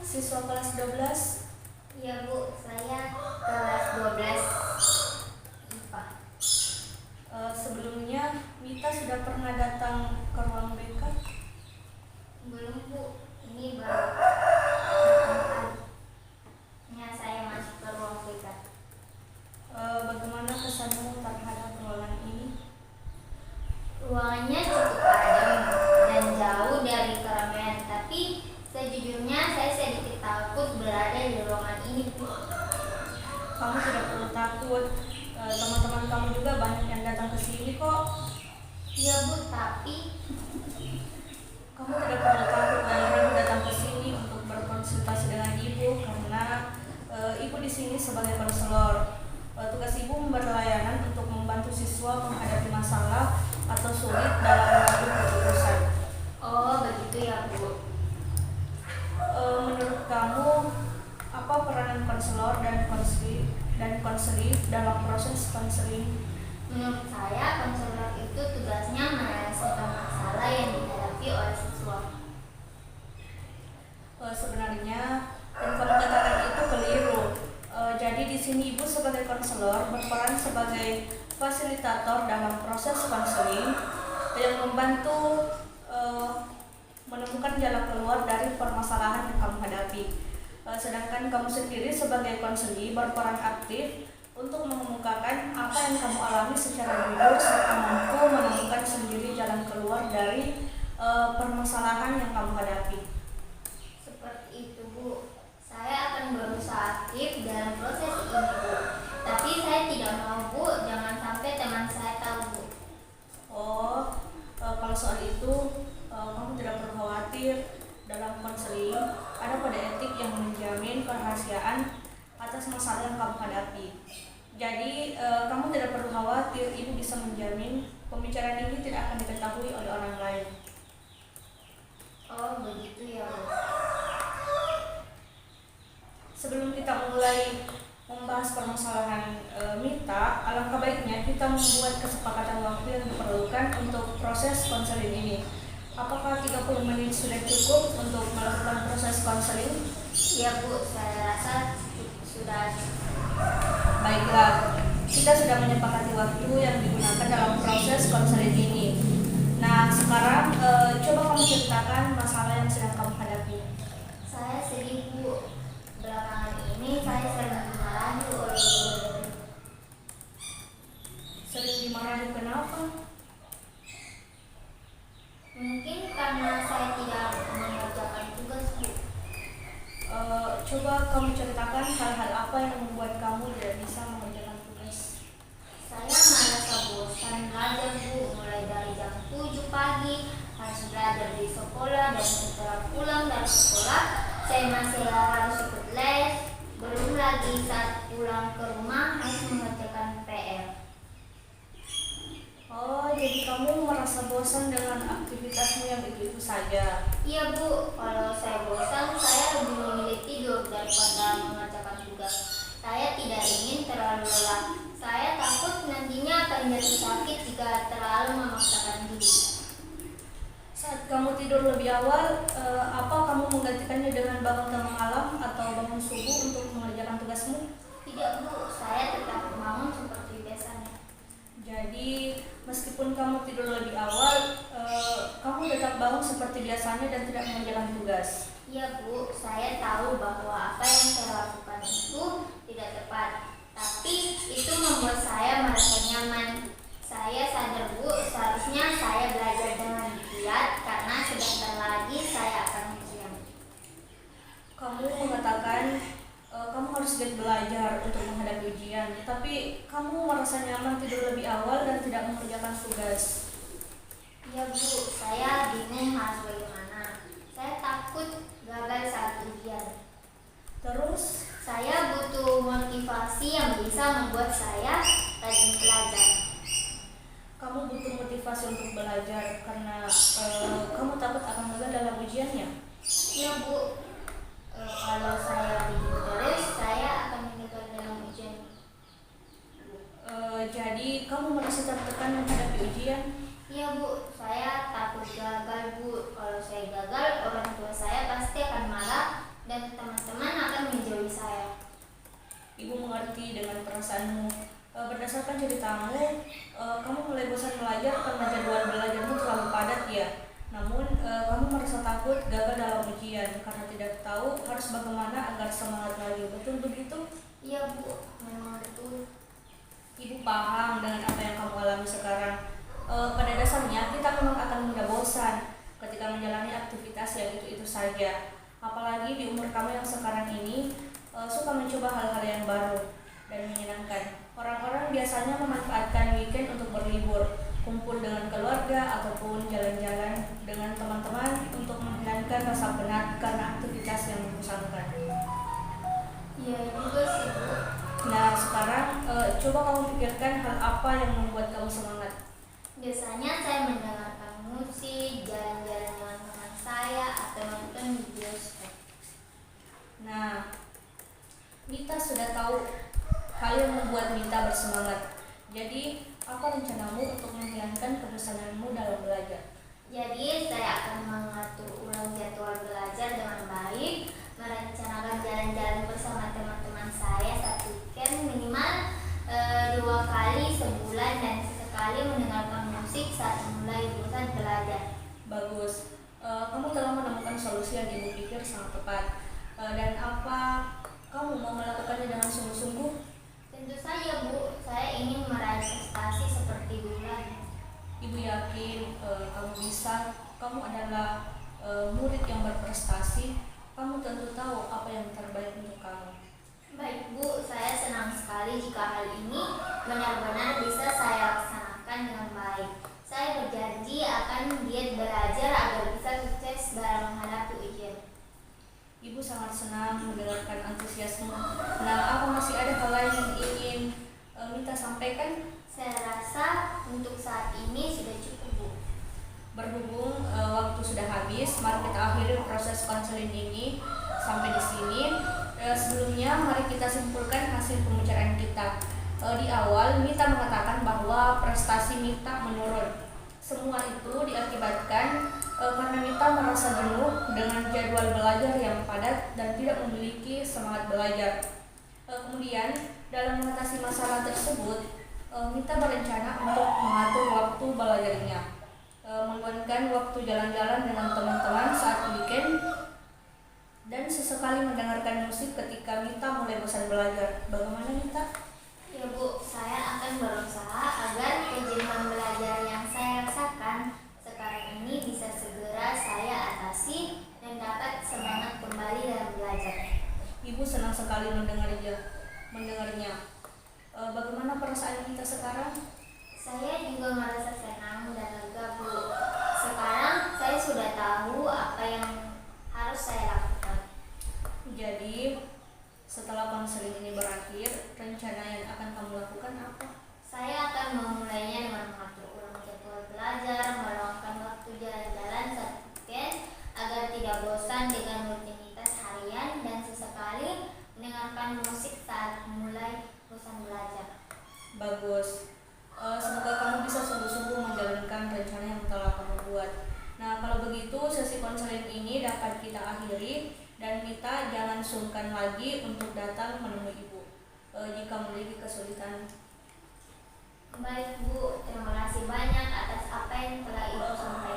siswa kelas 12? Iya Bu, saya kelas 12 IPA. Sebelumnya Mita sudah pernah datang ke ruang BK? Belum Bu, ini baru pertama kalinya saya masuk ke ruang BK. Bagaimana kesanmu terhadap ruangan ini? Ruangannya cukup adem dan jauh dari keramaian, tapi sejujurnya saya sedikit takut berada di ruangan ini Bu. Kamu tidak perlu takut, teman-teman kamu juga banyak yang datang ke sini kok. Iya Bu, tapi Kamu tidak perlu takut dan ragu datang ke sini untuk berkonsultasi dengan ibu karena ibu di sini sebagai konselor. Tugas ibu berlayanan untuk membantu siswa menghadapi masalah atau sulit dalam mengambil keputusan. oh begitu ya Bu. Menurut kamu apa peranan konselor dan konseling dalam proses konseling? Menurut saya, konselor itu tugasnya menyelesaikan masalah yang dihadapi oleh siswa. Sebenarnya dan kamu katakan itu keliru. Jadi di sini ibu sebagai konselor berperan sebagai fasilitator dalam proses konseling yang membantu menemukan jalan keluar dari permasalahan yang kamu hadapi. Sedangkan kamu sendiri sebagai konseli berperan aktif untuk mengemukakan apa yang kamu alami secara jujur serta mampu menemukan sendiri jalan keluar dari permasalahan yang kamu hadapi. Seperti itu Bu. Saya akan berusaha aktif dalam proses ini Bu. Tapi saya tidak mau Bu, jangan sampai teman saya tahu Bu. Kalau soal itu kamu tidak perlu khawatir. Dalam konseling ada kode etik yang menjamin kerahasiaan atas masalah yang kamu hadapi. Jadi kamu tidak perlu khawatir, ibu bisa menjamin pembicaraan ini tidak akan diketahui oleh orang lain. Oh begitu ya Bu. Sebelum kita mulai membahas permasalahan Mita, alangkah baiknya kita membuat kesepakatan waktu yang diperlukan untuk proses konseling ini. Apakah 30 menit sudah cukup untuk melakukan proses konseling? Iya Bu, saya rasa sudah. Baiklah, kita sudah menyepakati waktu yang digunakan dalam proses konseling ini. Nah, sekarang coba kamu ceritakan masalah yang sedang kamu hadapi. Saya sedih Bu. Belakangan ini saya sering dimarahi oleh guru. Sering dimarahi kenapa? Mungkin karena saya tidak mengerjakan tugas Bu. Coba kamu ceritakan hal-hal apa yang membuat kamu tidak bisa mengerjakan tugas. Saya merasa bosan belajar Bu, mulai dari jam 7 pagi harus belajar di sekolah, dan setelah pulang dari sekolah saya masih harus ikut les. Belum lagi saat pulang ke rumah harus mengerjakan PR. Jadi kamu merasa bosan dengan aktivitasmu yang itu saja? Iya Bu, kalau saya bosan saya lebih memilih tidur daripada mengerjakan tugas. Saya tidak ingin terlalu lelah. Saya takut nantinya akan jatuh sakit jika terlalu memaksakan diri. Saat kamu tidur lebih awal, apa kamu menggantikannya dengan bangun tengah malam atau bangun subuh untuk mengerjakan tugasmu? Tidak Bu, saya tetap bangun seperti biasanya. Jadi meskipun kamu tidur lebih awal, kamu tetap bangun seperti biasanya dan tidak mengerjakan tugas. Iya Bu, saya tahu bahwa apa yang saya lakukan itu tidak tepat, tapi itu membuat saya merasa nyaman. Saya sadar Bu, seharusnya saya belajar dengan giat karena sebentar lagi saya akan ujian. Kamu mengatakan kamu harus giat belajar untuk menghadapi ujian, tapi kamu merasa nyaman tidur lebih awal dan tidak mengerjakan tugas. Iya Bu, saya bingung harus bagaimana. Saya takut gagal saat ujian. Terus, Saya butuh motivasi yang bisa membuat saya rajin belajar. kamu butuh motivasi untuk belajar karena kamu takut akan gagal dalam ujiannya. Iya Bu, kalau saya begitu terus saya akan gagal dalam ujian. Jadi kamu merasa tertekan menghadapi ujian? Iya Bu, saya takut gagal Bu. Kalau saya gagal, orang tua saya pasti akan marah dan teman-teman akan menjauhi saya. Ibu mengerti dengan perasaanmu. Berdasarkan ceritamu, kamu mulai bosan belajar karena jadwal belajarmu terlalu padat ya. Namun, kamu merasa takut gagal dalam ujian karena tidak tahu harus bagaimana agar semangat lagi. Betul begitu? Iya Bu, memang betul. Ibu paham dengan apa yang kamu alami sekarang. Pada dasarnya, kita memang akan mudah bosan ketika menjalani aktivitas yang itu-itu saja. Apalagi di umur kamu yang sekarang ini, suka mencoba hal-hal yang baru dan menyenangkan. Orang-orang biasanya memanfaatkan weekend untuk berlibur, kumpul dengan keluarga, ataupun jalan-jalan dengan teman-teman untuk menghilangkan rasa penat karena aktivitas yang membosankan. Iya juga sih Bu. Nah, sekarang coba kamu pikirkan hal apa yang membuat kamu semangat. Biasanya saya mendengarkan musik, jalan-jalan dengan teman saya, atau nonton di bioskop. Nah, Mita sudah tahu hal yang membuat Mita bersemangat. Jadi, apa rencanamu untuk menghilangkan kebosananmu dalam belajar? Jadi saya akan mengatur ulang jadwal belajar dengan baik, merencanakan jalan-jalan bersama teman-teman saya satu weekend minimal 2 kali sebulan, dan sesekali mendengarkan musik saat mulai bosan belajar. Bagus. Kamu telah menemukan solusi yang ibu pikir sangat tepat. Dan apa kamu mau melakukannya dengan sungguh-sungguh? Tentu saja Bu, saya ingin meraih prestasi seperti dulu lagi. Ibu yakin kamu bisa. Kamu adalah murid yang berprestasi. Kamu tentu tahu apa yang terbaik untuk kamu. Baik Bu, saya senang sekali jika hal ini benar-benar bisa saya laksanakan dengan baik. Saya berjanji akan giat belajar agar bisa sukses dalam menghadapi ujian. Ibu sangat senang mendengarkan antusiasme. Nah, apa masih ada hal lain yang ingin Mita sampaikan? Saya rasa untuk saat ini sudah cukup Bu. Berhubung waktu sudah habis, mari kita akhiri proses konseling ini sampai di sini. Sebelumnya, mari kita simpulkan hasil pembicaraan kita. Di awal, Mita mengatakan bahwa prestasi Mita menurun. Semua itu diakibatkan karena Mita merasa jenuh dengan jadwal belajar yang padat dan tidak memiliki semangat belajar. Kemudian, dalam mengatasi masalah tersebut, Mita berencana untuk mengatur waktu belajarnya, menggunakan waktu jalan-jalan dengan teman-teman saat weekend, dan sesekali mendengarkan musik ketika Mita mulai bosan belajar. Bagaimana Mita? Ya Bu, saya akan berusaha agar kejenuhan belajar yang saya rasakan sekarang ini bisa segera saya atasi dan dapat semangat kembali dalam belajar. Ibu senang sekali mendengarnya. Bagaimana perasaan kita sekarang? Saya juga merasa senang dan lega Bu. Sekarang saya sudah tahu apa yang harus saya lakukan. Jadi, setelah konseling ini berakhir, rencana yang akan kamu lakukan apa? Saya akan memulainya dengan mengatur ulang jadwal belajar, meluangkan waktu jalan-jalan saat weekend agar tidak bosan dengan rutinitas harian, dan sesekali mendengarkan musik saat mulai bosan belajar. Bagus. Semoga kamu bisa sungguh-sungguh menjalankan rencana yang telah kamu buat. Nah, kalau begitu sesi konseling ini dapat kita akhiri, dan Mita jangan sungkan lagi untuk datang menemui Ibu jika memiliki kesulitan. Baik Bu, terima kasih banyak atas apa yang telah Ibu sampaikan.